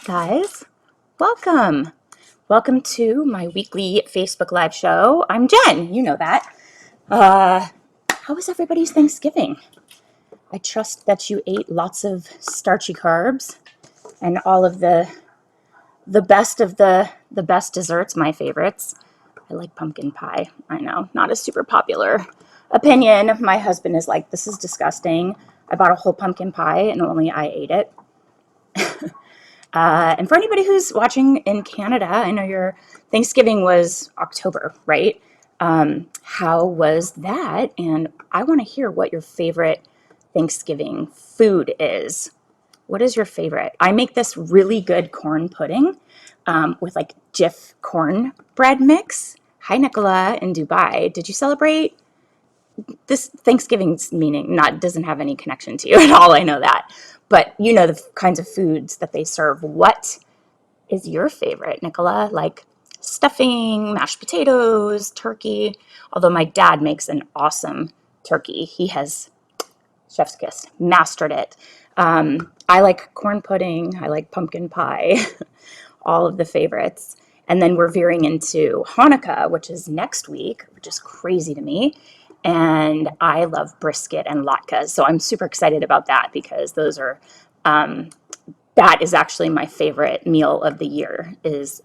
guys. Welcome. Welcome to my weekly Facebook Live show. I'm Jen. You know that. How was everybody's Thanksgiving? I trust that you ate lots of starchy carbs and all of the best of the best desserts, my favorites. I like pumpkin pie. I know, not a super popular opinion. My husband is like, this is disgusting. I bought a whole pumpkin pie and only I ate it. And for anybody who's watching in Canada, I know your Thanksgiving was October, right? How was that? And I want to hear what your favorite Thanksgiving food is. What is your favorite? I make this really good corn pudding with like Jif cornbread mix. Hi, Nicola in Dubai. Did you celebrate? This Thanksgiving's meaning not doesn't have any connection to you at all. I know that, but you know the kinds of foods that they serve. What is your favorite, Nicola? Like stuffing, mashed potatoes, turkey. Although my dad makes an awesome turkey. He has chef's kiss, mastered it. I like corn pudding. I like pumpkin pie. All of the favorites. And then we're veering into Hanukkah, which is next week, which is crazy to me. And I love brisket and latkes. So I'm super excited about that because those are, that is actually my favorite meal of the year is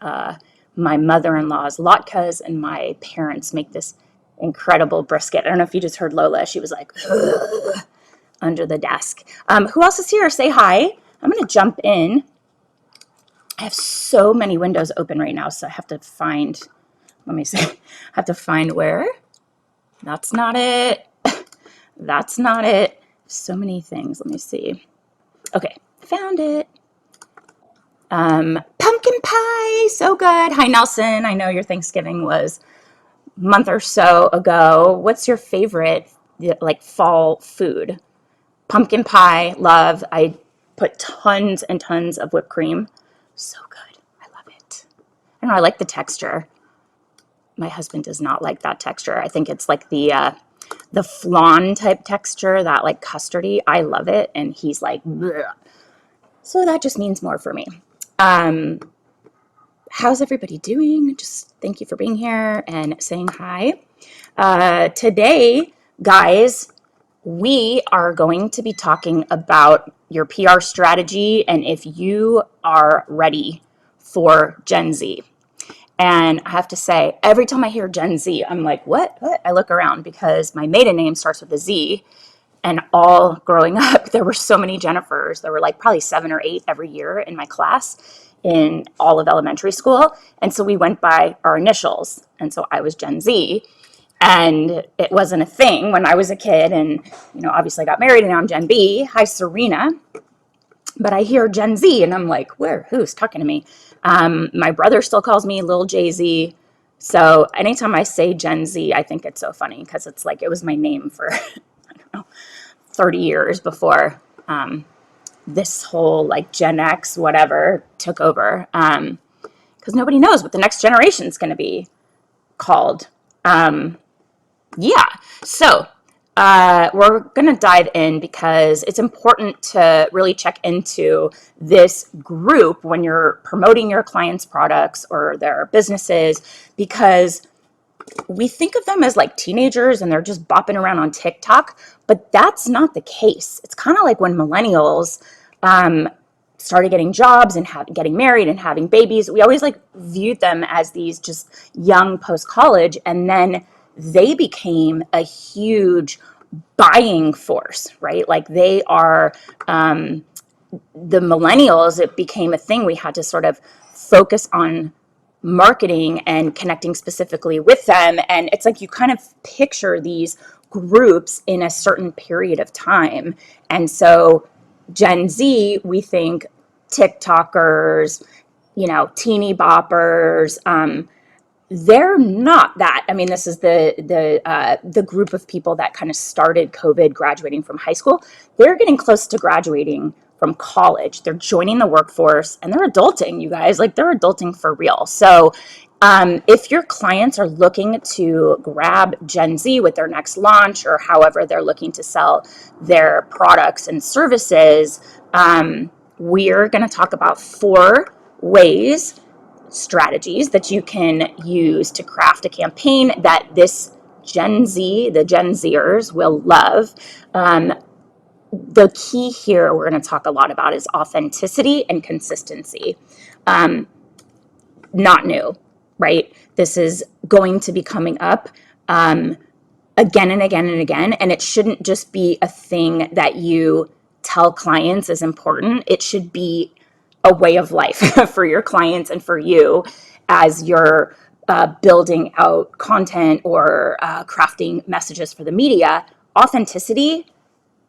my mother-in-law's latkes, and my parents make this incredible brisket. I don't know if you just heard Lola. She was like, ugh, under the desk. Who else is here? Say hi. I'm going to jump in. I have so many windows open right now, so I have to find, let me see, I have to find where. That's not it. That's not it. So many things. Let me see. Okay, found it. Pumpkin pie, so good. Hi, Nelson. I know your Thanksgiving was a month or so ago. What's your favorite, like, fall food? Pumpkin pie, love. I put tons and tons of whipped cream. So good. I love it. I don't know. I like the texture. My husband does not like that texture. I think it's like the flan type texture, that like custardy. I love it, and he's like, bleh. So that just means more for me. How's everybody doing? Just thank you for being here and saying hi. Today, guys, we are going to be talking about your PR strategy and if you are ready for Gen Z. And I have to say, every time I hear Gen Z, I'm like, what? I look around because my maiden name starts with a Z. And all growing up, there were so many Jennifers. There were like probably 7 or 8 every year in my class in all of elementary school. And so we went by our initials. And so I was Gen Z. And it wasn't a thing when I was a kid. And, you know, obviously I got married and now I'm Gen B. Hi, Serena. But I hear Gen Z and I'm like, where? Who's talking to me? My brother still calls me Lil Jay-Z. So anytime I say Gen Z, I think it's so funny because it's like it was my name for, I don't know, 30 years before this whole like Gen X, whatever, took over. Because nobody knows what the next generation is going to be called. Yeah. So we're going to dive in because it's important to really check into this group when you're promoting your clients' products or their businesses, because we think of them as like teenagers and they're just bopping around on TikTok, but that's not the case. It's kind of like when millennials started getting jobs and getting married and having babies. We always like viewed them as these just young post-college, and then they became a huge buying force, right? Like they are the millennials. It became a thing. We had to sort of focus on marketing and connecting specifically with them. And it's like you kind of picture these groups in a certain period of time. And so Gen Z, we think TikTokers, you know, teeny boppers. They're not that. I mean, this is the group of people that kind of started COVID, graduating from high school. They're getting close to graduating from college. They're joining the workforce and they're adulting, you guys. Like they're adulting for real. So if your clients are looking to grab Gen Z with their next launch or however they're looking to sell their products and services, we're going to talk about 4 ways, strategies that you can use to craft a campaign that this Gen Z, the Gen Zers will love. The key here we're going to talk a lot about is authenticity and consistency. Not new, right? This is going to be coming up again and again and again. And it shouldn't just be a thing that you tell clients is important. It should be a way of life for your clients and for you as you're building out content or crafting messages for the media. Authenticity,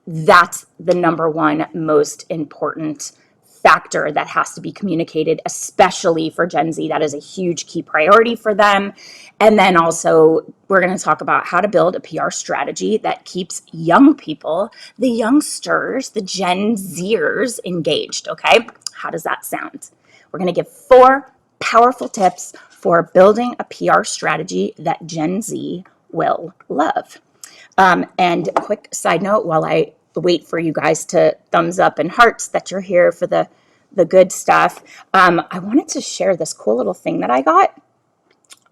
that's the number one most important factor that has to be communicated, especially for Gen Z. That is a huge key priority for them. And then also, we're going to talk about how to build a PR strategy that keeps young people, the youngsters, the Gen Zers engaged. Okay. How does that sound? We're going to give 4 powerful tips for building a PR strategy that Gen Z will love. And quick side note, while I wait for you guys to thumbs up and hearts that you're here for the good stuff, I wanted to share this cool little thing that I got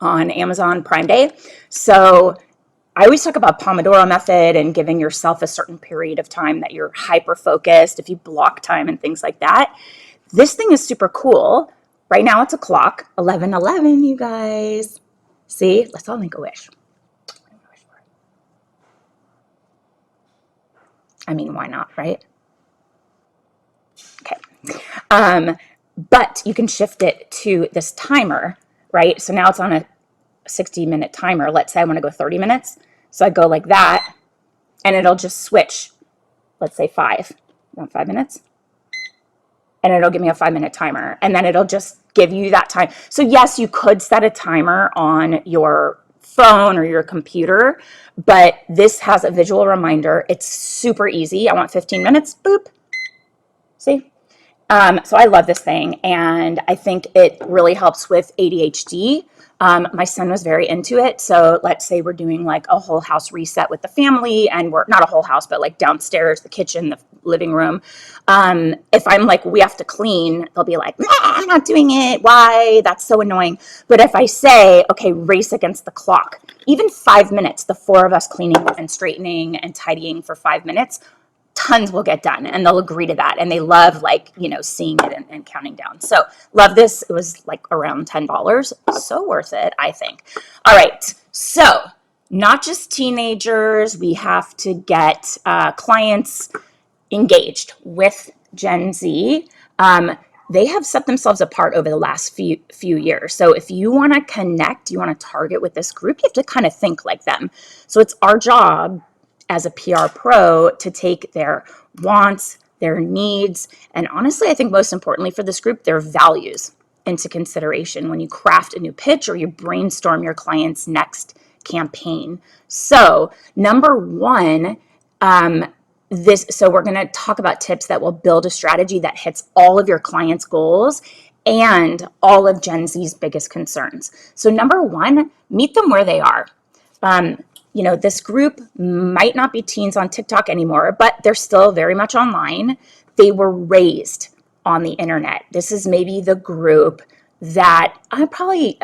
on Amazon Prime Day. So I always talk about Pomodoro method and giving yourself a certain period of time that you're hyper focused, if you block time and things like that. This thing is super cool. Right now it's a clock, 11:11, you guys. See, let's all make a wish. I mean, why not, right? Okay. But you can shift it to this timer, right? So now it's on a 60-minute timer. Let's say I want to go 30 minutes. So I go like that, and it'll just switch. Let's say 5. You want 5 minutes? And it'll give me a 5-minute timer. And then it'll just give you that time. So yes, you could set a timer on your phone or your computer, but this has a visual reminder. It's super easy. I want 15 minutes. Boop. See? So I love this thing, and I think it really helps with ADHD. My son was very into it. So let's say we're doing like a whole house reset with the family, and we're not a whole house, but like downstairs, the kitchen, the living room. If I'm like, we have to clean, they'll be like, nah, I'm not doing it. Why? That's so annoying. But if I say, okay, race against the clock, even 5 minutes, the 4 of us cleaning and straightening and tidying for 5 minutes, tons will get done, and they'll agree to that. And they love, like, seeing it and counting down. So love this. It was like around $10. So worth it, I think. All right. So not just teenagers. We have to get clients engaged with Gen Z. They have set themselves apart over the last few years. So if you want to connect, you want to target with this group, you have to kind of think like them. So it's our job as a PR pro to take their wants, their needs, and honestly, I think most importantly for this group, their values into consideration when you craft a new pitch or you brainstorm your client's next campaign. So number 1, so we're going to talk about tips that will build a strategy that hits all of your clients' goals and all of Gen Z's biggest concerns. So number 1, meet them where they are. This group might not be teens on TikTok anymore, but they're still very much online. They were raised on the internet. This is maybe the group that probably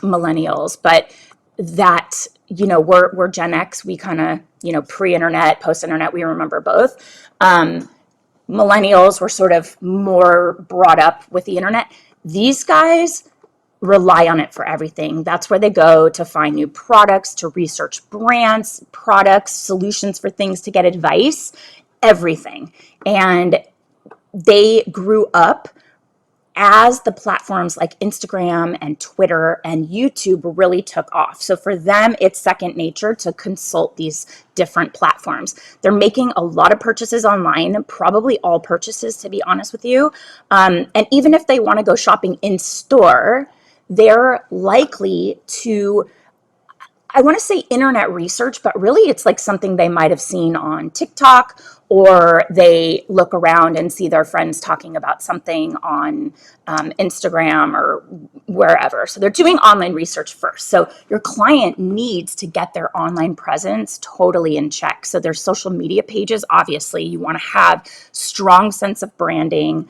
millennials, but that, we're Gen X. We kind of, pre-internet, post-internet, we remember both. Millennials were sort of more brought up with the internet. These guys rely on it for everything. That's where they go to find new products, to research brands, products, solutions for things, to get advice, everything. And they grew up as the platforms like Instagram and Twitter and YouTube really took off. So for them, it's second nature to consult these different platforms. They're making a lot of purchases online, probably all purchases, to be honest with you. And even if they want to go shopping in store, they're likely to, I want to say internet research, but really it's like something they might have seen on TikTok or they look around and see their friends talking about something on Instagram or wherever. So they're doing online research first. So your client needs to get their online presence totally in check. So their social media pages, obviously, you want to have strong sense of branding.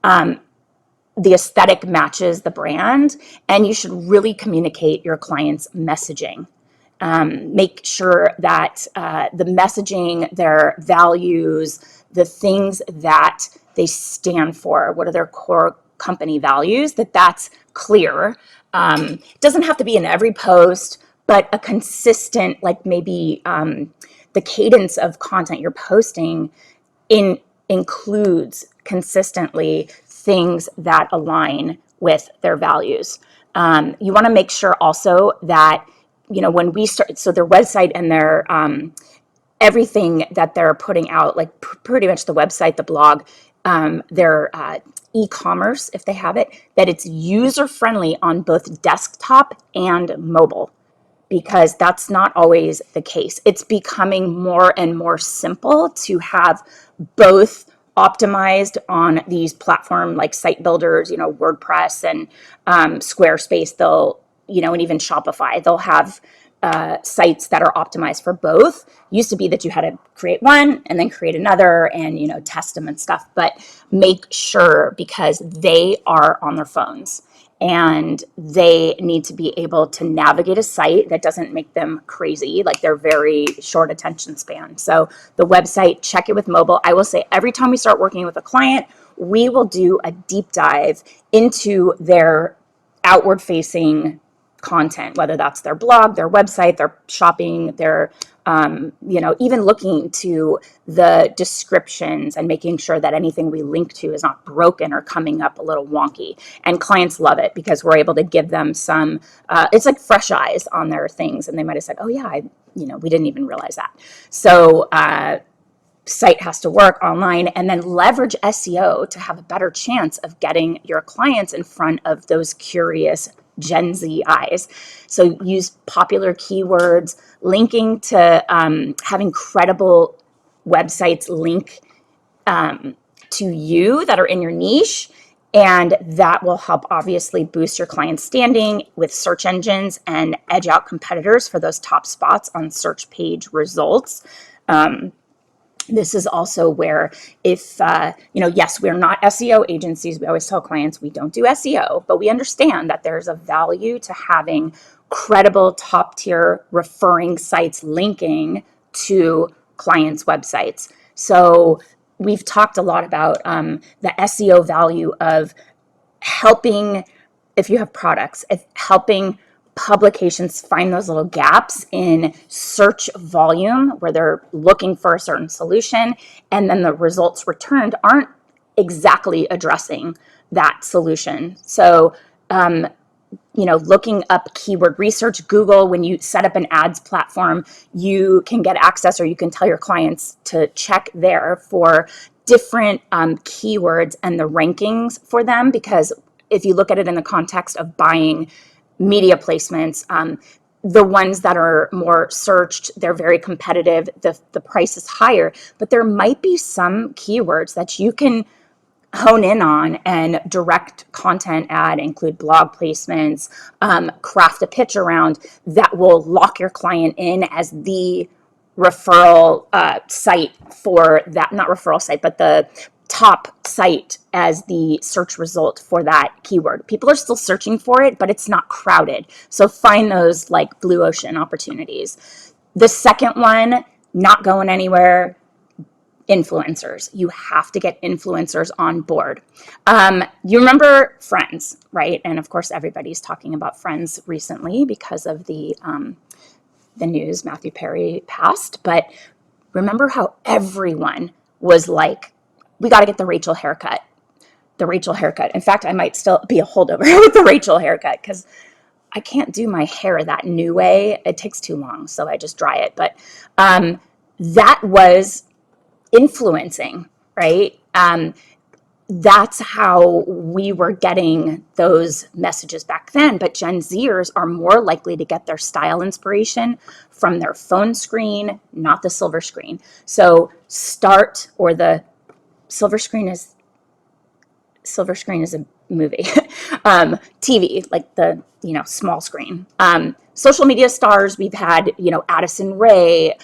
The aesthetic matches the brand, and you should really communicate your client's messaging. Make sure that the messaging, their values, the things that they stand for, what are their core company values, that's clear. It doesn't have to be in every post, but a consistent, like maybe the cadence of content you're posting includes consistently things that align with their values. You want to make sure also that, when we start, so their website and their everything that they're putting out, like pretty much the website, the blog, their e-commerce, if they have it, that it's user friendly on both desktop and mobile, because that's not always the case. It's becoming more and more simple to have both optimized on these platform like site builders, WordPress and Squarespace. They'll, and even Shopify, they'll have sites that are optimized for both. Used to be that you had to create one and then create another and, test them and stuff, but make sure, because they are on their phones and they need to be able to navigate a site that doesn't make them crazy, like they're very short attention span. So the website, check it with mobile. I will say every time we start working with a client, we will do a deep dive into their outward facing content, whether that's their blog, their website, their shopping, their even looking to the descriptions and making sure that anything we link to is not broken or coming up a little wonky. And clients love it because we're able to give them some, it's like fresh eyes on their things. And they might have said, oh yeah, we didn't even realize that. So site has to work online, and then leverage SEO to have a better chance of getting your clients in front of those curious Gen Z eyes. So use popular keywords, linking to having credible websites link to you that are in your niche. And that will help obviously boost your client's standing with search engines and edge out competitors for those top spots on search page results. This is also where if, yes, we're not SEO agencies. We always tell clients we don't do SEO, but we understand that there's a value to having credible top tier referring sites linking to clients' websites. So we've talked a lot about the SEO value of helping, if you have products, helping publications find those little gaps in search volume where they're looking for a certain solution, and then the results returned aren't exactly addressing that solution. So, looking up keyword research, Google, when you set up an ads platform, you can get access, or you can tell your clients to check there for different keywords and the rankings for them. Because if you look at it in the context of buying media placements, the ones that are more searched, they're very competitive. The price is higher, but there might be some keywords that you can hone in on and direct content ad, include blog placements, craft a pitch around that will lock your client in as the referral site for that, not referral site, but the top site as the search result for that keyword. People are still searching for it, but it's not crowded. So find those like blue ocean opportunities. The second one, not going anywhere, influencers. You have to get influencers on board. You remember Friends, right? And of course, everybody's talking about Friends recently because of the news. Matthew Perry passed, but remember how everyone was like, we got to get the Rachel haircut. The Rachel haircut. In fact, I might still be a holdover with the Rachel haircut because I can't do my hair that new way. It takes too long, so I just dry it. But that was influencing, right? that's how we were getting those messages back then. But Gen Zers are more likely to get their style inspiration from their phone screen, not the silver screen. So the silver screen is a movie. TV, like the, small screen. Social media stars, we've had, Addison Rae,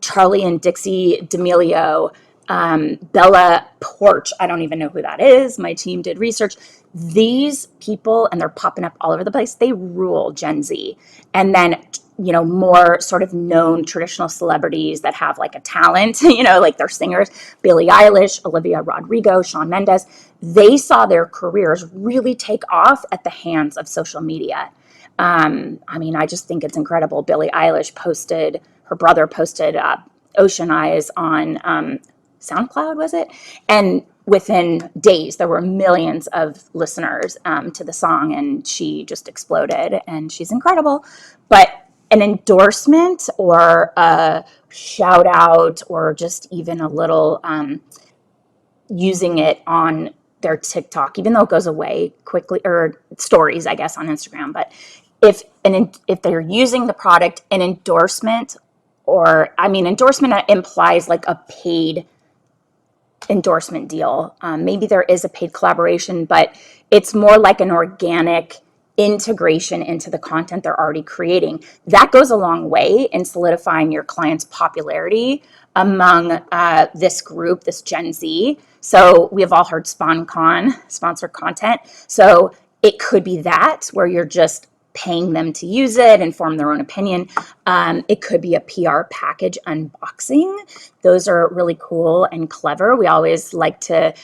Charlie and Dixie D'Amelio, Bella Porch. I don't even know who that is. My team did research. These people, and they're popping up all over the place, they rule Gen Z. And then, more sort of known traditional celebrities that have like a talent, like they're singers, Billie Eilish, Olivia Rodrigo, Shawn Mendes, they saw their careers really take off at the hands of social media. I just think it's incredible. Billie Eilish her brother posted Ocean Eyes on SoundCloud, was it? And within days, there were millions of listeners to the song, and she just exploded, and she's incredible. But an endorsement or a shout out or just even a little using it on their TikTok, even though it goes away quickly, or stories, I guess, on Instagram. But if they're using the product, an endorsement, endorsement implies like a paid endorsement deal. Maybe there is a paid collaboration, but it's more like an organic integration into the content they're already creating. That goes a long way in solidifying your client's popularity among this group, this Gen Z. So we have all heard SponCon, sponsored content. So it could be that where you're just paying them to use it and form their own opinion. It could be a PR package unboxing. Those are really cool and clever. We always like to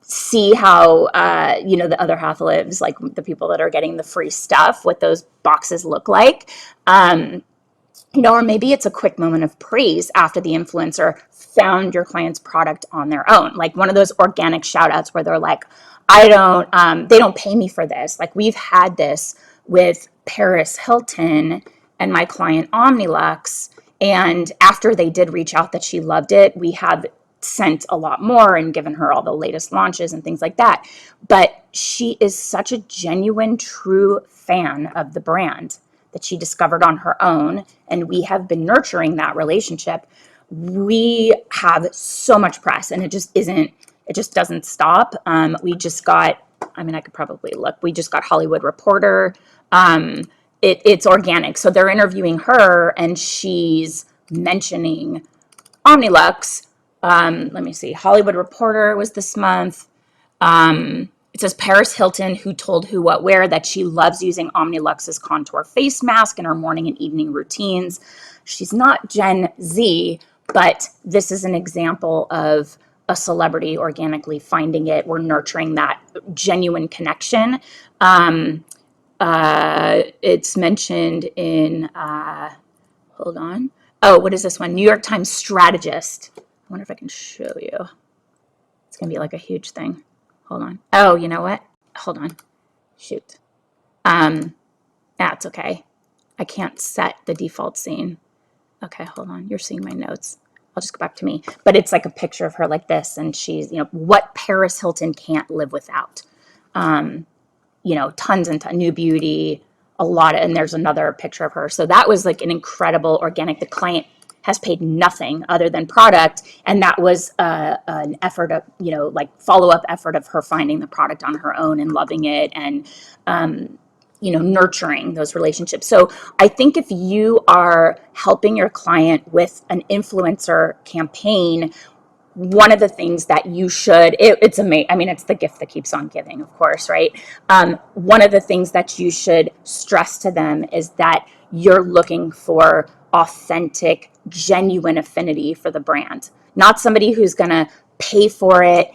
see how, the other half lives, like the people that are getting the free stuff, what those boxes look like. Or maybe it's a quick moment of praise after the influencer found your client's product on their own. Like one of those organic shout outs where they're like, they don't pay me for this. Like we've had this with Paris Hilton and my client Omnilux. And after they did reach out that she loved it, we have sent a lot more and given her all the latest launches and things like that. But she is such a genuine, true fan of the brand that she discovered on her own. And we have been nurturing that relationship. We have so much press, and it just doesn't stop. We just got, I could probably look, we just got Hollywood Reporter. It's organic. So they're interviewing her and she's mentioning Omnilux. Let me see. Hollywood Reporter was this month. It says Paris Hilton, who told Who What Wear that she loves using Omnilux's contour face mask in her morning and evening routines. She's not Gen Z, but this is an example of a celebrity organically finding it. We're nurturing that genuine connection. It's mentioned in, hold on. Oh, what is this one? New York Times strategist. I wonder if I can show you. It's going to be like a huge thing. Hold on. Oh, you know what? Hold on. Shoot. That's okay. I can't set the default scene. Okay, hold on. You're seeing my notes. I'll just go back to me. But it's like a picture of her like this, and she's, what Paris Hilton can't live without. Tons and tons, New Beauty, a lot of, and there's another picture of her. So that was like an incredible organic. The client has paid nothing other than product, and that was an effort of, follow-up effort of her finding the product on her own and loving it and, nurturing those relationships. So I think if you are helping your client with an influencer campaign, one of the things that you should, it's amazing. It's the gift that keeps on giving, of course, right? One of the things that you should stress to them is that you're looking for authentic, genuine affinity for the brand, not somebody who's going to pay for it,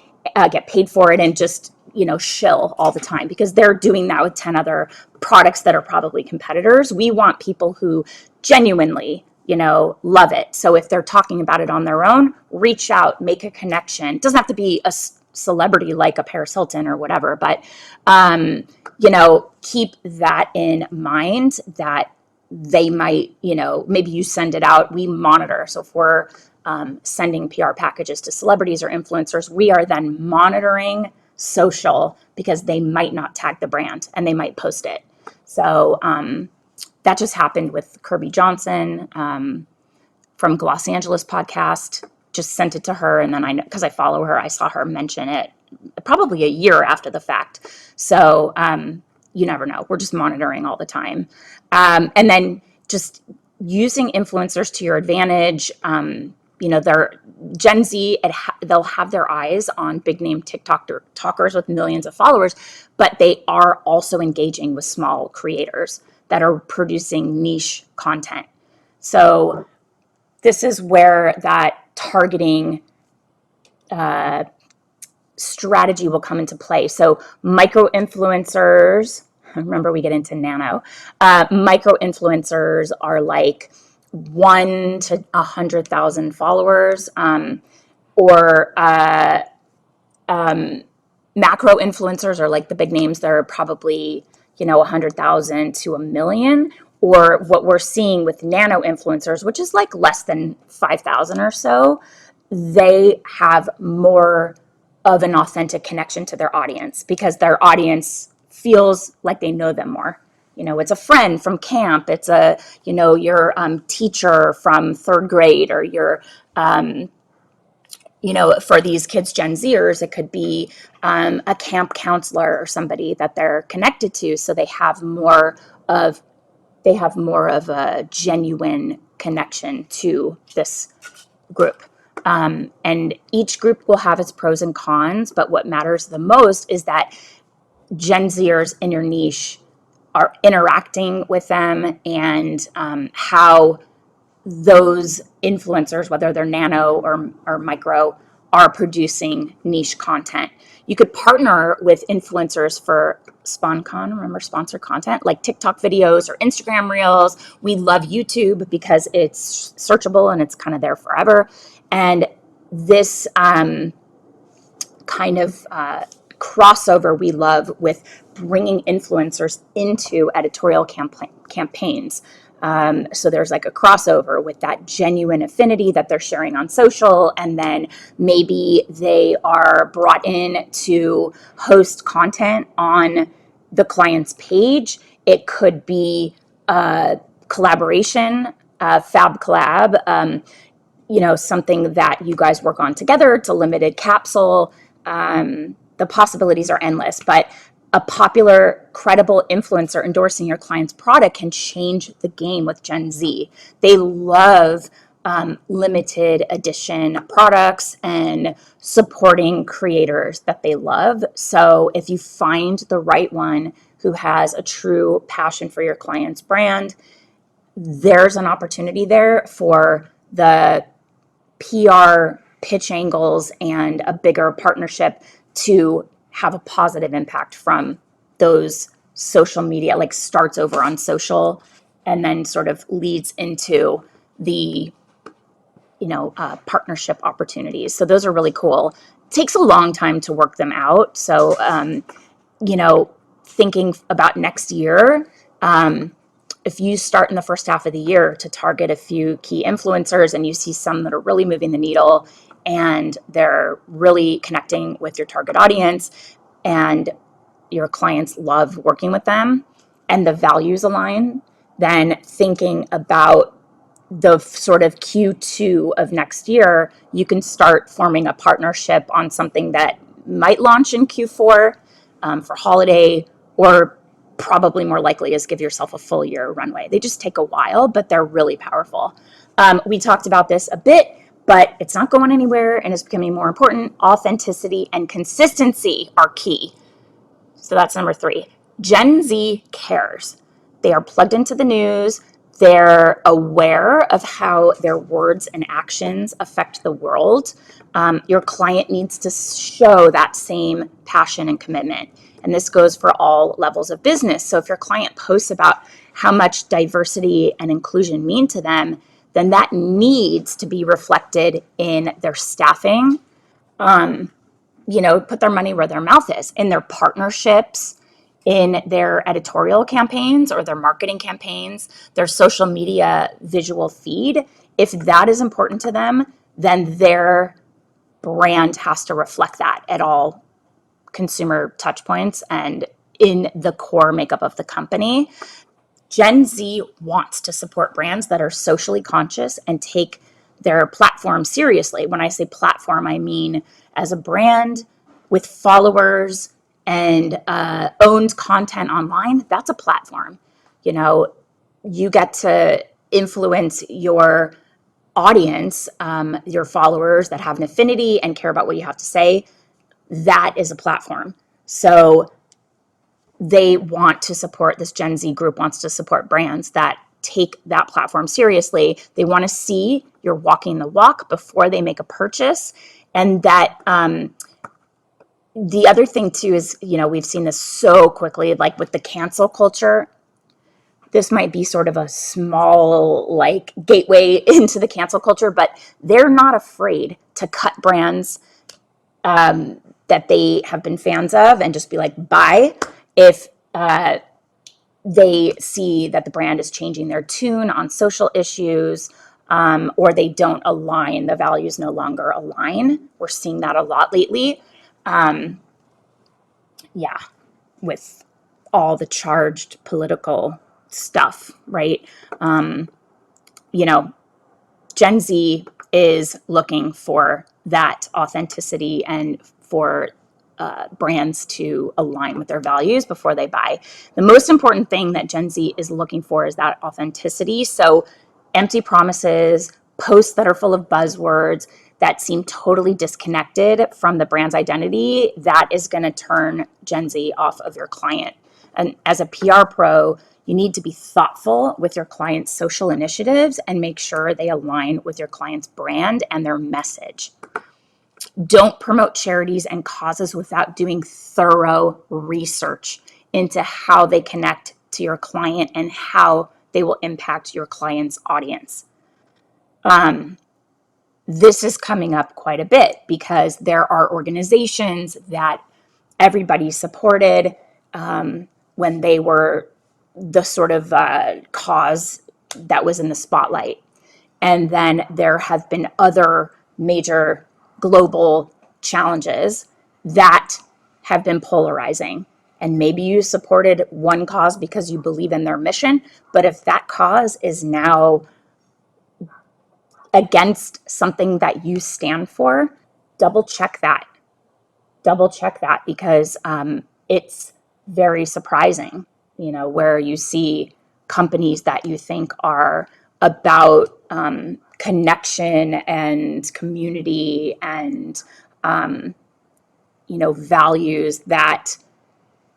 get paid for it, and just, shill all the time, because they're doing that with 10 other products that are probably competitors. We want people who genuinely, love it. So if they're talking about it on their own, reach out, make a connection. It doesn't have to be a celebrity like a Paris Hilton or whatever, but, keep that in mind that they might, maybe you send it out, we monitor. So if we're sending PR packages to celebrities or influencers, we are then monitoring social because they might not tag the brand and they might post it. So that just happened with Kirby Johnson from Los Angeles podcast. Just sent it to her, and then I know, because I follow her, I saw her mention it probably a year after the fact. So you never know. We're just monitoring all the time. And then just using influencers to your advantage. They're Gen Z, they'll have their eyes on big name TikTokers with millions of followers, but they are also engaging with small creators that are producing niche content. So this is where that targeting strategy will come into play. So micro influencers, remember we get into nano, micro influencers are like 1 to 100,000 followers, or macro influencers are like the big names. They're probably 100,000 to 1,000,000. Or what we're seeing with nano influencers, which is like less than 5,000 or so, they have more of an authentic connection to their audience because their audience feels like they know them more. It's a friend from camp. It's your teacher from third grade, or your, for these kids, Gen Zers, it could be a camp counselor or somebody that they're connected to. So they have more of a genuine connection to this group. And each group will have its pros and cons, but what matters the most is that Gen Zers in your niche are interacting with them, and how those influencers, whether they're nano or micro, are producing niche content. You could partner with influencers for SponCon, remember sponsor content, like TikTok videos or Instagram reels. We love YouTube because it's searchable and it's kind of there forever. And this kind of crossover we love with bringing influencers into editorial campaigns. So there's like a crossover with that genuine affinity that they're sharing on social, and then maybe they are brought in to host content on the client's page. It could be a collaboration, Fab Collab, something that you guys work on together. It's a limited capsule. The possibilities are endless, but a popular, credible influencer endorsing your client's product can change the game with Gen Z. They love limited edition products and supporting creators that they love. So if you find the right one who has a true passion for your client's brand, there's an opportunity there for the PR pitch angles and a bigger partnership to have a positive impact from those social media, like starts over on social and then sort of leads into the partnership opportunities. So those are really cool. It takes a long time to work them out. So thinking about next year, if you start in the first half of the year to target a few key influencers and you see some that are really moving the needle and they're really connecting with your target audience and your clients love working with them and the values align, then thinking about the sort of Q2 of next year, you can start forming a partnership on something that might launch in Q4 for holiday, or probably more likely is give yourself a full year runway. They just take a while, but they're really powerful. We talked about this a bit, but it's not going anywhere and it's becoming more important. Authenticity and consistency are key. So that's number 3. Gen Z cares. They are plugged into the news. They're aware of how their words and actions affect the world. Your client needs to show that same passion and commitment. And this goes for all levels of business. So if your client posts about how much diversity and inclusion mean to them, then that needs to be reflected in their staffing. Put their money where their mouth is, in their partnerships, in their editorial campaigns or their marketing campaigns, their social media visual feed. If that is important to them, then their brand has to reflect that at all consumer touch points and in the core makeup of the company. Gen Z wants to support brands that are socially conscious and take their platform seriously. When I say platform, I mean as a brand with followers and owned content online, that's a platform. You know, you get to influence your audience, your followers that have an affinity and care about what you have to say. That is a platform. So they want to support, this Gen Z group wants to support brands that take that platform seriously. They want to see you're walking the walk before they make a purchase. And that the other thing too is, you know, we've seen this so quickly, like with the cancel culture. This might be sort of a small like gateway into the cancel culture, but they're not afraid to cut brands that they have been fans of and just be like, bye, if they see that the brand is changing their tune on social issues, or they don't align, the values no longer align. We're seeing that a lot lately. Yeah, with all the charged political stuff, right? You know, Gen Z is looking for that authenticity and for brands to align with their values before they buy. The most important thing that Gen Z is looking for is that authenticity. So empty promises, posts that are full of buzzwords that seem totally disconnected from the brand's identity, that is going to turn Gen Z off of your client. And as a PR pro, you need to be thoughtful with your client's social initiatives and make sure they align with your client's brand and their message. Don't promote charities and causes without doing thorough research into how they connect to your client and how they will impact your client's audience. This is coming up quite a bit because there are organizations that everybody supported when they were the sort of cause that was in the spotlight. And then there have been other major global challenges that have been polarizing. And maybe you supported one cause because you believe in their mission, but if that cause is now against something that you stand for, double check that. Double check that because it's very surprising, you know, where you see companies that you think are about connection and community and, you know, values that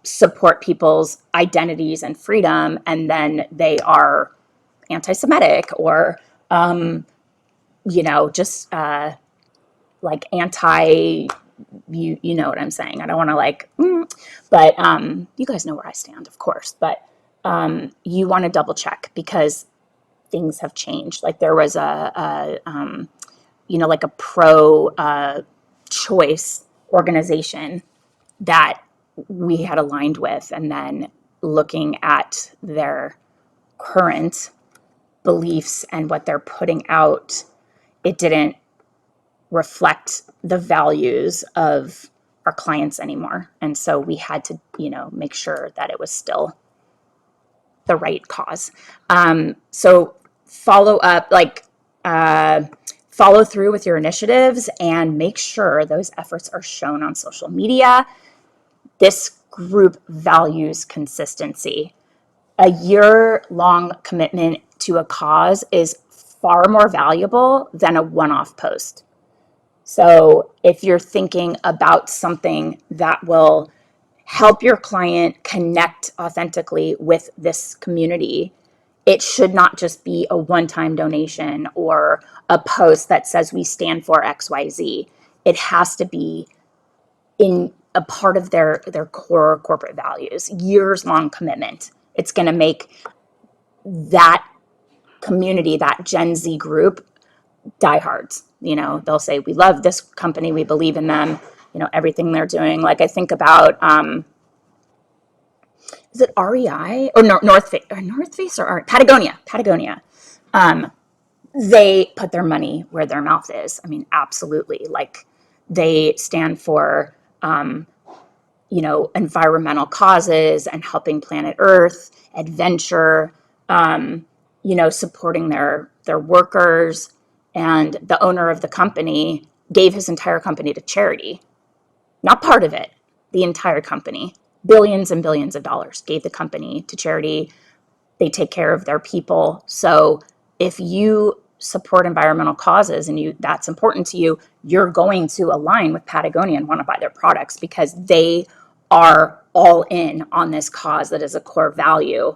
support people's identities and freedom, and then they are anti-Semitic or, you know, just like anti, you know what I'm saying. I don't want to like, but you guys know where I stand, of course. But you want to double check because things have changed. Like there was you know, like a pro-choice organization that we had aligned with, and then looking at their current beliefs and what they're putting out, it didn't reflect the values of our clients anymore. And so we had to, you know, make sure that it was still the right cause. So follow up, like follow through with your initiatives and make sure those efforts are shown on social media. This group values consistency. A year-long commitment to a cause is far more valuable than a one-off post. So if you're thinking about something that will help your client connect authentically with this community, it should not just be a one-time donation or a post that says we stand for XYZ. It has to be in a part of their core corporate values, years-long commitment. It's going to make that community, that Gen Z group, diehards. You know, they'll say, we love this company, we believe in them, you know, everything they're doing. Like I think about, is it REI or North Face or Patagonia? they put their money where their mouth is. I mean, absolutely. Like, they stand for, environmental causes and helping planet Earth, adventure, supporting their workers. And the owner of the company gave his entire company to charity, not part of it, the entire company. Billions and billions of dollars gave the company to charity. They take care of their people. So if you support environmental causes and that's important to you, you're going to align with Patagonia and want to buy their products because they are all in on this cause that is a core value.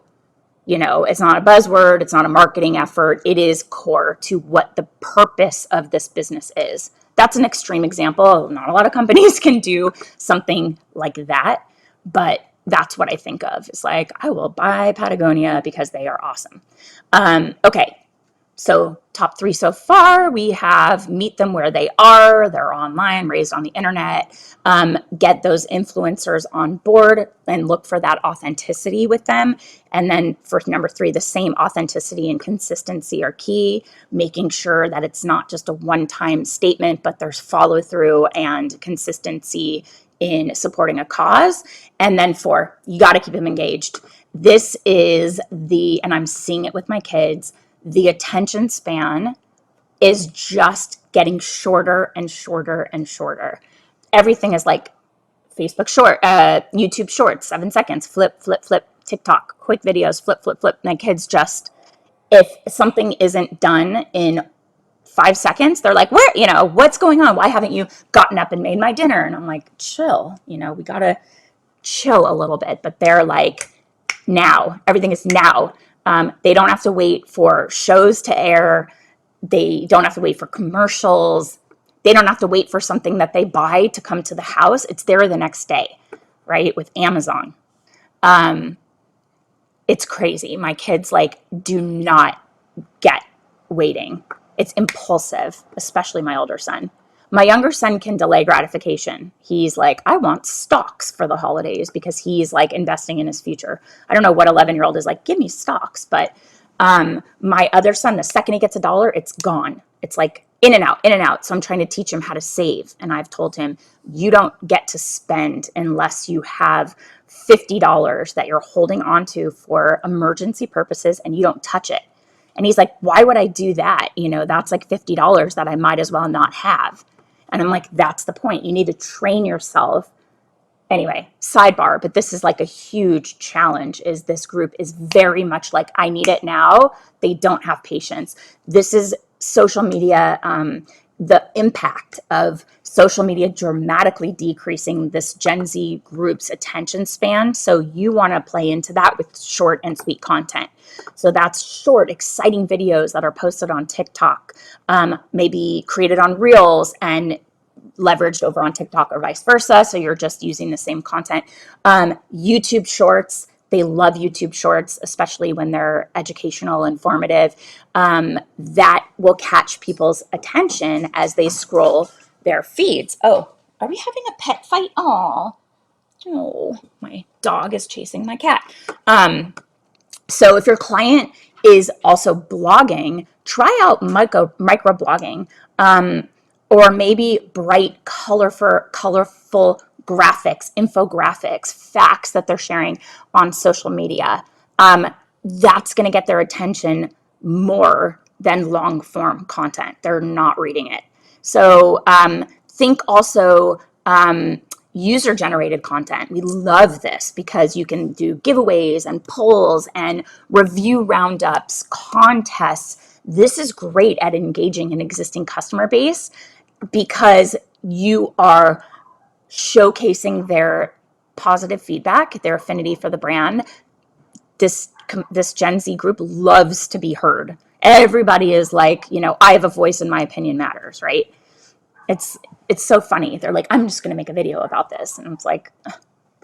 It's not a buzzword, it's not a marketing effort. It is core to what the purpose of this business is. That's an extreme example. Not a lot of companies can do something like that, but that's what I think of. It's like, I will buy Patagonia because they are awesome. Okay, so top 3 so far, we have meet them where they are. They're online, raised on the internet. Get those influencers on board and look for that authenticity with them. And then for number 3, the same authenticity and consistency are key, making sure that it's not just a one-time statement, but there's follow through and consistency in supporting a cause. And then 4, you got to keep them engaged. This is and I'm seeing it with my kids, the attention span is just getting shorter and shorter and shorter. Everything is like Facebook short, YouTube shorts, 7 seconds, flip, flip, flip, TikTok, quick videos, flip, flip, flip. My kids just, if something isn't done in 5 seconds, they're like, what's going on? Why haven't you gotten up and made my dinner? And I'm like, chill, we got to chill a little bit. But they're like, now, everything is now. They don't have to wait for shows to air. They don't have to wait for commercials. They don't have to wait for something that they buy to come to the house. It's there the next day, right? With Amazon. It's crazy. My kids do not get waiting. It's impulsive, especially my older son. My younger son can delay gratification. He's like, I want stocks for the holidays because he's investing in his future. I don't know what 11-year-old is like, give me stocks. But my other son, the second he gets $1, it's gone. It's like in and out, in and out. So I'm trying to teach him how to save. And I've told him, you don't get to spend unless you have $50 that you're holding onto for emergency purposes and you don't touch it. And he's like, why would I do that? That's like $50 that I might as well not have. And I'm like, that's the point. You need to train yourself. Anyway, sidebar, but this is a huge challenge is this group is very much like, I need it now. They don't have patience. This is social media, the impact of social media dramatically decreasing this Gen Z group's attention span. So you want to play into that with short and sweet content. So that's short, exciting videos that are posted on TikTok, maybe created on Reels and leveraged over on TikTok or vice versa. So you're just using the same content. YouTube Shorts. They love YouTube Shorts, especially when they're educational, informative. That will catch people's attention as they scroll their feeds. Oh, are we having a pet fight? Oh, my dog is chasing my cat. So if your client is also blogging, try out micro blogging, or maybe bright, colorful graphics, infographics, facts that they're sharing on social media. That's going to get their attention more than long form content. They're not reading it. So think also user generated content. We love this because you can do giveaways and polls and review roundups, contests. This is great at engaging an existing customer base because you are showcasing their positive feedback, their affinity for the brand. This Gen Z group loves to be heard. Everybody is like, I have a voice and my opinion matters, right? It's so funny. They're like, I'm just going to make a video about this. And it's like,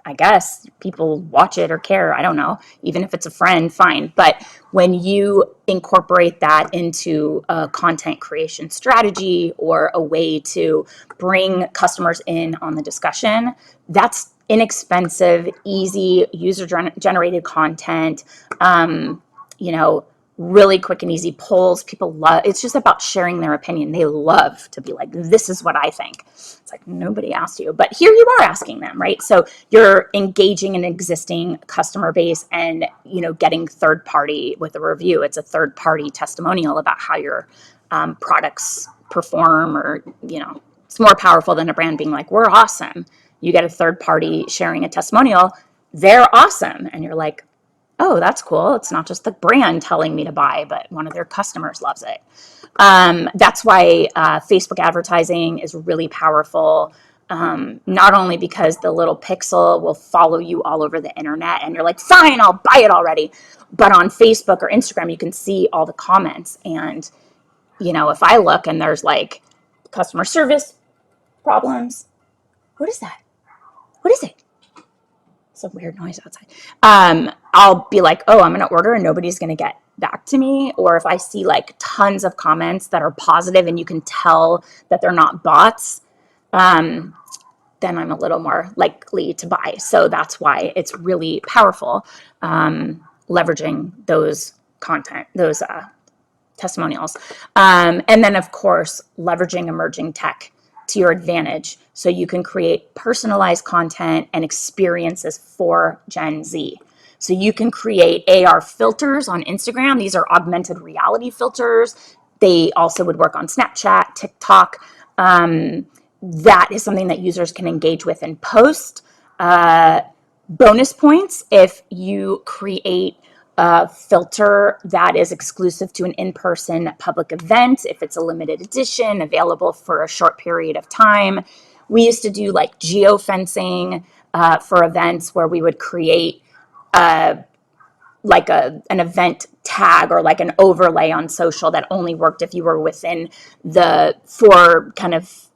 I guess people watch it or care. I don't know. Even if it's a friend, fine. But when you incorporate that into a content creation strategy or a way to bring customers in on the discussion, that's inexpensive, easy, user generated content, really quick and easy polls. People love, it's just about sharing their opinion. They love to be like, this is what I think. It's like, nobody asked you, but here you are asking them, right? So you're engaging an existing customer base and, getting third party with a review. It's a third party testimonial about how your products perform, or, it's more powerful than a brand being like, we're awesome. You get a third party sharing a testimonial. They're awesome. And you're like, oh, that's cool. It's not just the brand telling me to buy, but one of their customers loves it. That's why Facebook advertising is really powerful. Not only because the little pixel will follow you all over the internet and you're like, fine, I'll buy it already. But on Facebook or Instagram, you can see all the comments. And, if I look and there's like customer service problems, what is that? What is it? Some weird noise outside. I'll be like, oh, I'm going to order and nobody's going to get back to me. Or if I see like tons of comments that are positive and you can tell that they're not bots, then I'm a little more likely to buy. So that's why it's really powerful, leveraging those testimonials. And then, of course, leveraging emerging tech to your advantage so you can create personalized content and experiences for Gen Z. So you can create AR filters on Instagram. These are augmented reality filters. They also would work on Snapchat, TikTok. That is something that users can engage with and post. Bonus points if you create a filter that is exclusive to an in-person public event, if it's a limited edition, available for a short period of time. We used to do like geofencing for events where we would create like an event tag or like an overlay on social that only worked if you were within the four kind of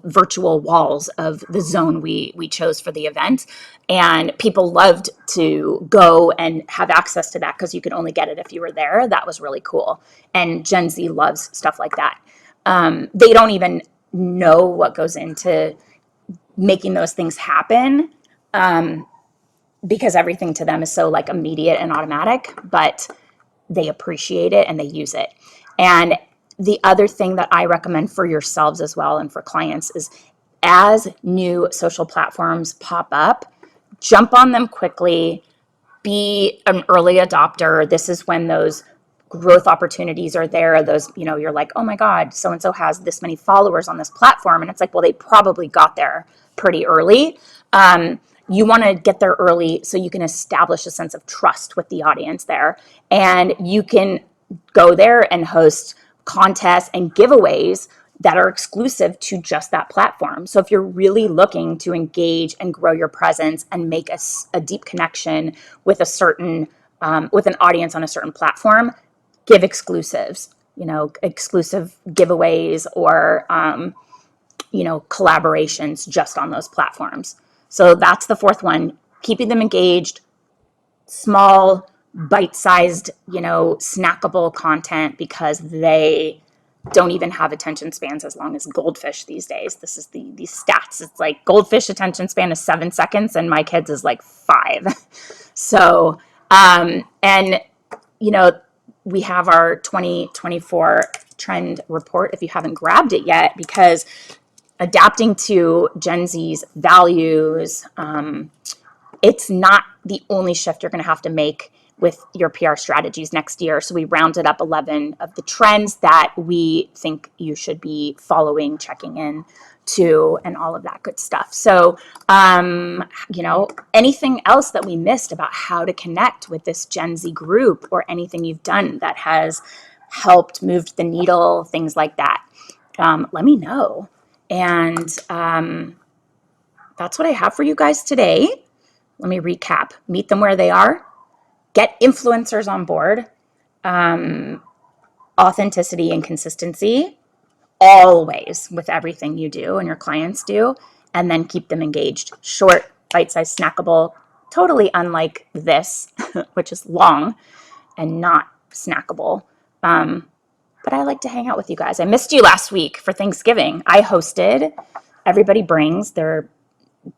virtual walls of the zone we chose for the event. And people loved to go and have access to that because you could only get it if you were there. That was really cool. And Gen Z loves stuff like that. They don't even know what goes into making those things happen, because everything to them is so like immediate and automatic, but they appreciate it and they use it. And the other thing that I recommend for yourselves as well and for clients is, as new social platforms pop up, jump on them quickly, be an early adopter. This is when those growth opportunities are there. Those, you're like, oh my God, so-and-so has this many followers on this platform. And it's like, well, they probably got there pretty early. You want to get there early so you can establish a sense of trust with the audience there. And you can go there and host contests and giveaways that are exclusive to just that platform. So if you're really looking to engage and grow your presence and make a deep connection with a certain, with an audience on a certain platform, give exclusives, exclusive giveaways or, collaborations just on those platforms. So that's the fourth one, keeping them engaged, small, bite-sized, snackable content, because they don't even have attention spans as long as goldfish these days. This is these stats. It's like goldfish attention span is 7 seconds and my kids is like 5. So, and, we have our 2024 trend report if you haven't grabbed it yet, because adapting to Gen Z's values, it's not the only shift you're going to have to make with your PR strategies next year. So we rounded up 11 of the trends that we think you should be following, checking in to, and all of that good stuff. So, anything else that we missed about how to connect with this Gen Z group, or anything you've done that has helped move the needle, things like that, let me know. And that's what I have for you guys today. Let me recap. Meet them where they are. Get influencers on board. Authenticity and consistency, always, with everything you do and your clients do. And then keep them engaged. Short, bite-sized, snackable, totally unlike this, which is long and not snackable. But I like to hang out with you guys. I missed you last week for Thanksgiving. I hosted. Everybody brings their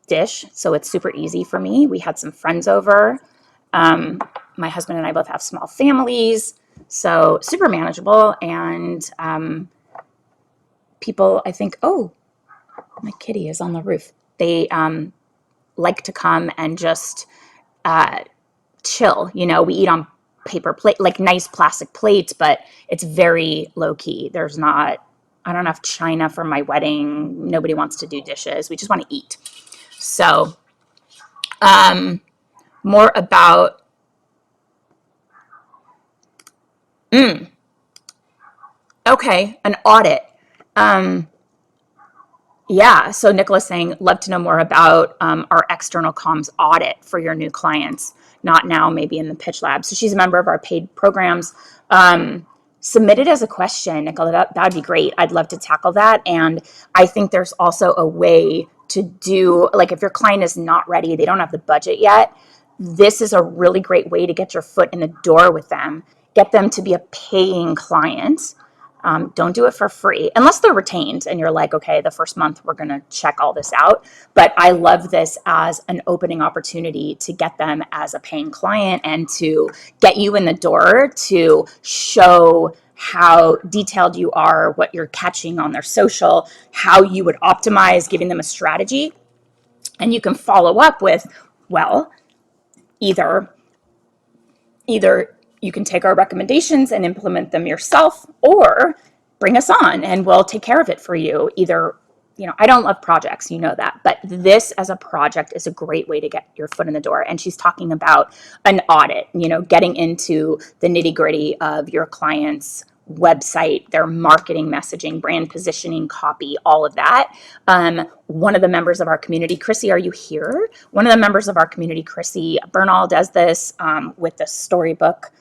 dish, so it's super easy for me. We had some friends over. my husband and I both have small families, so super manageable. And people, I think, oh, my kitty is on the roof. They like to come and just chill. We eat on paper plate, like nice plastic plates, but it's very low key. I don't have china for my wedding. Nobody wants to do dishes. We just want to eat. So, more about, okay, an audit. Yeah. So Nicola's saying, love to know more about our external comms audit for your new clients. Not now, maybe in the Pitch Lab. So she's a member of our paid programs. Submit it as a question, Nicola. That'd be great. I'd love to tackle that. And I think there's also a way to do, like, if your client is not ready, they don't have the budget yet, this is a really great way to get your foot in the door with them, get them to be a paying client. Don't do it for free unless they're retained and you're like, okay, the first month we're going to check all this out. But I love this as an opening opportunity to get them as a paying client and to get you in the door to show how detailed you are, what you're catching on their social, how you would optimize, giving them a strategy. And you can follow up with, well, either you can take our recommendations and implement them yourself, or bring us on and we'll take care of it for you. Either, I don't love projects, that, but this as a project is a great way to get your foot in the door. And she's talking about an audit, getting into the nitty gritty of your client's website, their marketing messaging, brand positioning, copy, all of that. One of the members of our community, Chrissy, are you here? One of the members of our community, Chrissy Bernal, does this with the storybook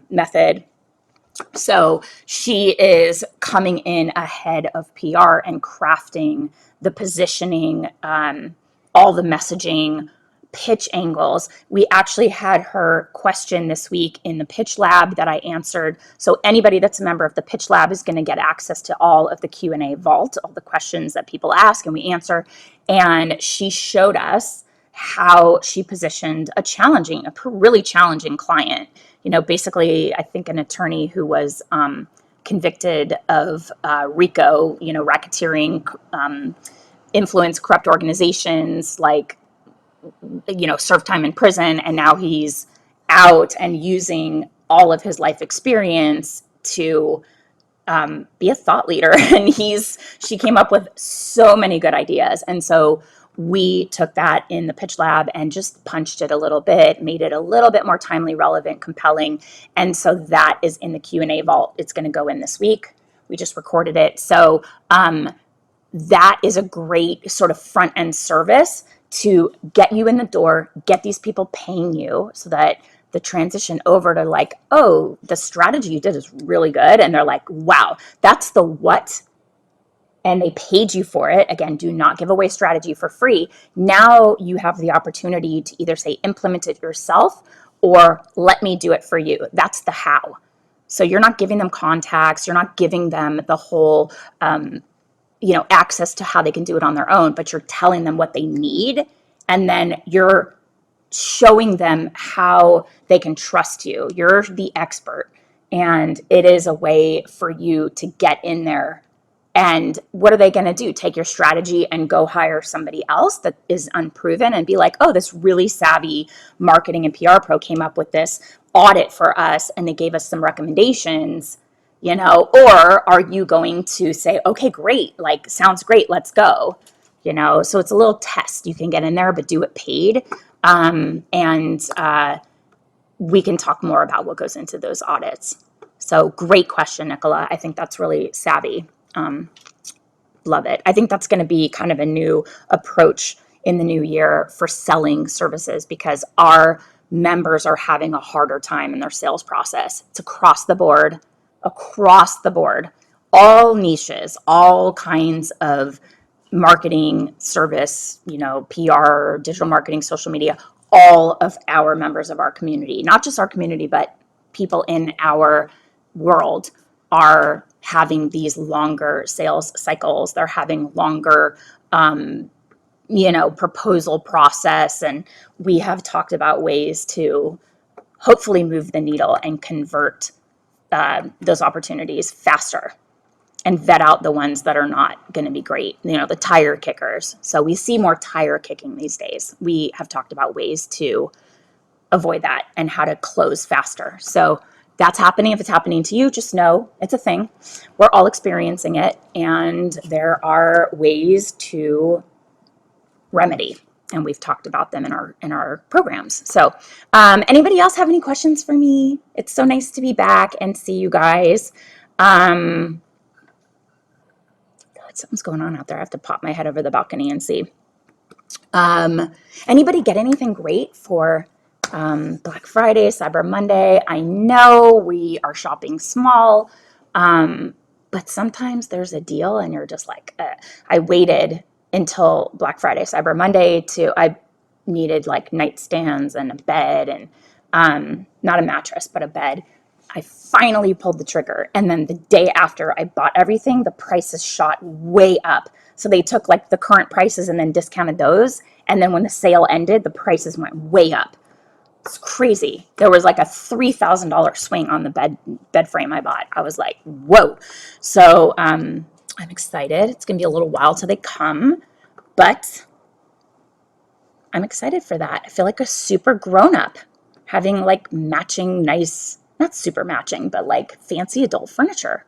method. So she is coming in ahead of PR and crafting the positioning, all the messaging, pitch angles. We actually had her question this week in the Pitch Lab that I answered. So anybody that's a member of the Pitch Lab is going to get access to all of the Q&A vault, all the questions that people ask and we answer. And she showed us how she positioned a really challenging client. Basically, I think an attorney who was convicted of RICO, racketeering, influence corrupt organizations, like, served time in prison, and now he's out and using all of his life experience to be a thought leader. And she came up with so many good ideas. And so we took that in the Pitch Lab and just punched it a little bit, made it a little bit more timely, relevant, compelling. And so that is in the Q&A vault. It's going to go in this week. We just recorded it. So that is a great sort of front end service to get you in the door, get these people paying you so that the transition over to like, oh, the strategy you did is really good. And they're like, wow, that's the what. And they paid you for it. Again, do not give away strategy for free. Now you have the opportunity to either say implement it yourself or let me do it for you. That's the how. So you're not giving them contacts. You're not giving them the whole, access to how they can do it on their own, but you're telling them what they need. And then you're showing them how they can trust you. You're the expert. And it is a way for you to get in there. And what are they going to do? Take your strategy and go hire somebody else that is unproven and be like, oh, this really savvy marketing and PR pro came up with this audit for us and they gave us some recommendations, or are you going to say, okay, great, like, sounds great, let's go, so it's a little test. You can get in there, but do it paid. We can talk more about what goes into those audits. So great question, Nicola. I think that's really savvy. Love it. I think that's going to be kind of a new approach in the new year for selling services because our members are having a harder time in their sales process. It's across the board, all niches, all kinds of marketing, service, PR, digital marketing, social media, all of our members of our community, not just our community, but people in our world are having these longer sales cycles. They're having longer, proposal process. And we have talked about ways to hopefully move the needle and convert those opportunities faster and vet out the ones that are not going to be great, the tire kickers. So we see more tire kicking these days. We have talked about ways to avoid that and how to close faster. So that's happening. If it's happening to you, just know it's a thing. We're all experiencing it, and there are ways to remedy, and we've talked about them in our programs. So anybody else have any questions for me? It's so nice to be back and see you guys. Something's going on out there. I have to pop my head over the balcony and see. Anybody get anything great for Black Friday, Cyber Monday? I know we are shopping small, but sometimes there's a deal and you're just like, I waited until Black Friday, Cyber Monday I needed like nightstands and a bed and not a mattress, but a bed. I finally pulled the trigger. And then the day after I bought everything, the prices shot way up. So they took like the current prices and then discounted those. And then when the sale ended, the prices went way up. It's crazy. There was like a $3,000 swing on the bed frame I bought. I was like, whoa. So I'm excited. It's going to be a little while till they come, but I'm excited for that. I feel like a super grown up having like matching nice, not super matching, but like fancy adult furniture.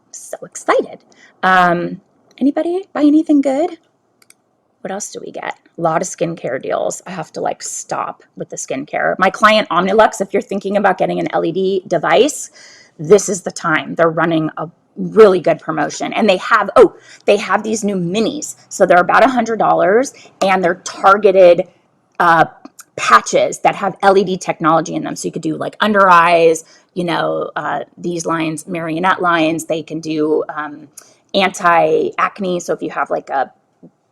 I'm so excited. Anybody buy anything good? What else do we get? A lot of skincare deals. I have to like stop with the skincare. My client Omnilux, if you're thinking about getting an LED device, this is the time. They're running a really good promotion. And they have these new minis. So they're about $100 and they're targeted patches that have LED technology in them. So you could do like under eyes, these lines, marionette lines. They can do anti-acne. So if you have like a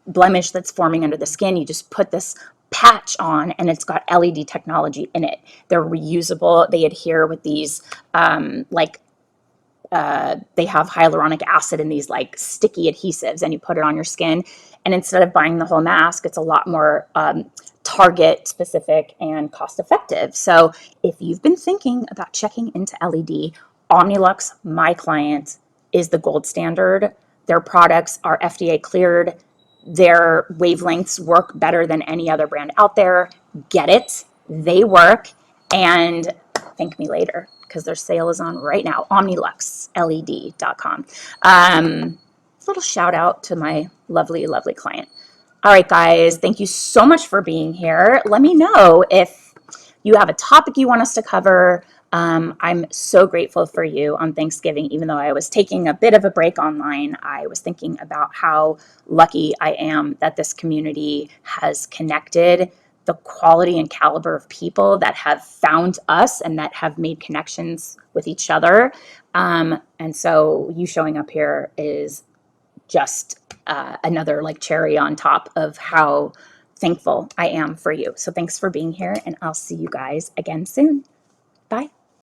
blemish that's forming under the skin, you just put this patch on and it's got LED technology in it. They're reusable. They adhere with these they have hyaluronic acid in these like sticky adhesives, and you put it on your skin. And instead of buying the whole mask, it's a lot more target specific and cost effective. So if you've been thinking about checking into LED, Omnilux, my client, is the gold standard. Their products are FDA cleared. Their wavelengths work better than any other brand out there. Get it. They work. And thank me later because their sale is on right now. OmniluxLED.com. Little shout out to my lovely, lovely client. All right, guys, thank you so much for being here. Let me know if you have a topic you want us to cover. I'm so grateful for you on Thanksgiving. Even though I was taking a bit of a break online, I was thinking about how lucky I am that this community has connected the quality and caliber of people that have found us and that have made connections with each other. And so you showing up here is just another like cherry on top of how thankful I am for you. So thanks for being here, and I'll see you guys again soon. Bye.